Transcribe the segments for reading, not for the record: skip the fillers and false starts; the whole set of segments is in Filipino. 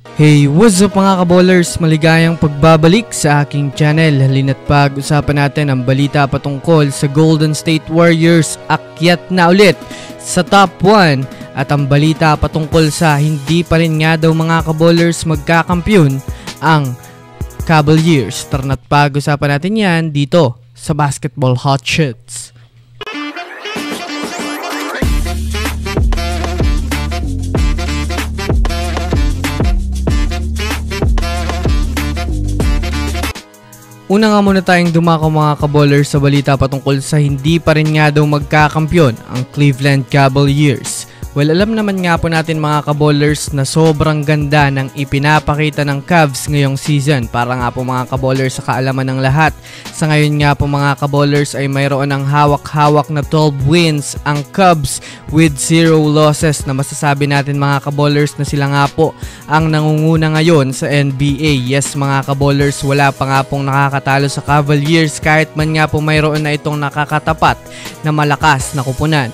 Hey, what's up mga kaballers? Maligayang pagbabalik sa aking channel. Halina't pag-usapan natin ang balita patungkol sa Golden State Warriors. Akyat na ulit sa top 1 at ang balita patungkol sa hindi pa rin nga daw mga kaballers magkakampyon ang Cavaliers. Tarna't pag-usapan natin yan dito sa Basketball Hot Shots. Una nga muna tayong dumako mga kaballers sa balita patungkol sa hindi pa rin nga daw magkakampyon ang Cleveland Cavaliers. Well, alam naman nga po natin mga kaballers na sobrang ganda ng ipinapakita ng Cavs ngayong season. Para nga po mga kaballers sa kaalaman ng lahat. Sa ngayon nga po mga kaballers ay mayroon ng hawak-hawak na 12 wins ang Cavs with 0 losses na masasabi natin mga kaballers na sila nga po ang nangunguna ngayon sa NBA. Yes mga kaballers, wala pa nga pong nakakatalo sa Cavaliers kahit man nga po mayroon na itong nakakatapat na malakas na kupunan.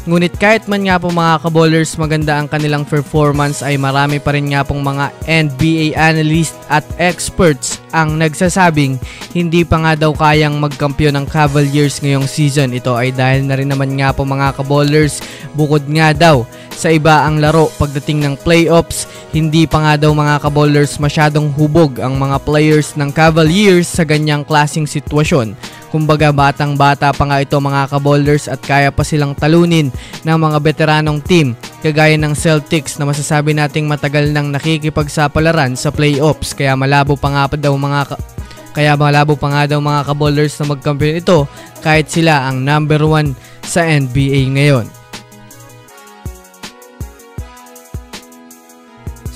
Ngunit kahit man nga po mga kaballers maganda ang kanilang performance ay marami pa rin nga pong mga NBA analyst at experts ang nagsasabing hindi pa nga daw kayang magkampiyon ng Cavaliers ngayong season. Ito ay dahil na rin naman nga po mga kaballers bukod nga daw sa iba ang laro pagdating ng playoffs, hindi pa nga daw mga kaballers masyadong hubog ang mga players ng Cavaliers sa ganyang klaseng sitwasyon. Kumbaga batang bata pa nga ito mga kaballers at kaya pa silang talunin ng mga veteranong team kagaya ng Celtics na masasabi nating matagal nang nakikipagsapalaran sa playoffs. Kaya malabo pa nga daw mga kaballers na magkampiyon ito kahit sila ang number 1 sa NBA ngayon.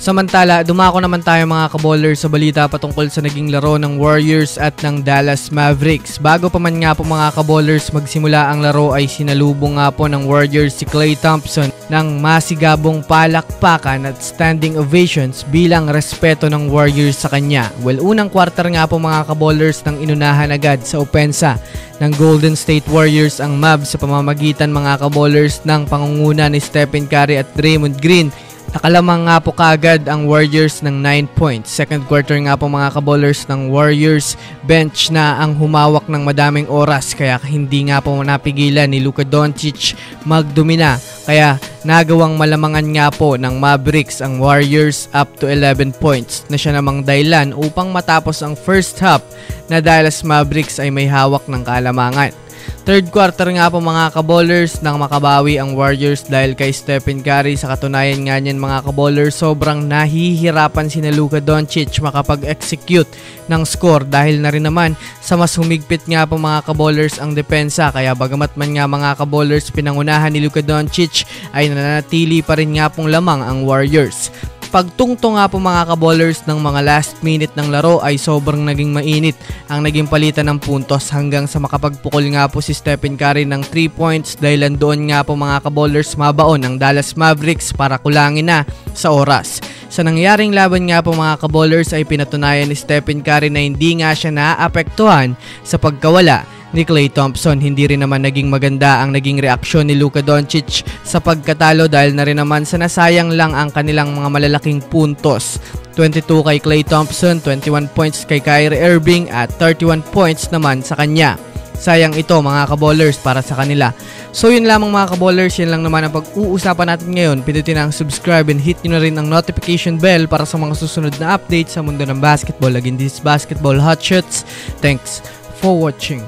Samantala, dumako naman tayo mga kaballers sa balita patungkol sa naging laro ng Warriors at ng Dallas Mavericks. Bago pa man nga po mga kaballers magsimula ang laro ay sinalubong nga po ng Warriors si Klay Thompson ng masigabong palakpakan at standing ovations bilang respeto ng Warriors sa kanya. Well, unang quarter nga po mga kaballers nang inunahan agad sa opensa ng Golden State Warriors ang Mavs sa pamamagitan mga kaballers ng pangunguna ni Stephen Curry at Draymond Green. Nakalamang nga po kaagad ang Warriors ng 9 points. Second quarter nga po mga kaballers ng Warriors bench na ang humawak ng madaming oras kaya hindi nga po napigilan ni Luka Doncic magdomina. Kaya nagawang malamangan nga po ng Mavericks ang Warriors up to 11 points na siya namang dahilan upang matapos ang first half na Dallas Mavericks ay may hawak ng kalamangan. Third quarter nga po mga kaballers nang makabawi ang Warriors dahil kay Stephen Curry. Sa katunayan nga niyan mga kaballers, sobrang nahihirapan si Luka Doncic makapag-execute ng score dahil na rin naman sa mas humigpit nga po mga kaballers ang depensa. Kaya bagamat man nga mga kaballers pinangunahan ni Luka Doncic ay nananatili pa rin nga pong lamang ang Warriors. Pagtungtong nga po mga kaballers ng mga last minute ng laro ay sobrang naging mainit ang naging palitan ng puntos hanggang sa makapagpukol nga po si Stephen Curry ng 3 points dahil doon nga po mga kaballers mabaon ang Dallas Mavericks para kulangin na sa oras. Sa nangyaring laban nga po mga kaballers ay pinatunayan ni Stephen Curry na hindi nga siya naapektuhan sa pagkawala ni Klay Thompson. Hindi rin naman naging maganda ang naging reaksyon ni Luka Doncic sa pagkatalo dahil na rin naman sa nasayang lang ang kanilang mga malalaking puntos. 22 kay Klay Thompson, 21 points kay Kyrie Irving at 31 points naman sa kanya. Sayang ito mga kaballers para sa kanila. So yun lamang mga kaballers, yan lang naman ang pag-uusapan natin ngayon. Pindutin ang subscribe and hit nyo na rin ang notification bell para sa mga susunod na updates sa mundo ng basketball. Again, this is Basketball Hot Shots. Thanks for watching.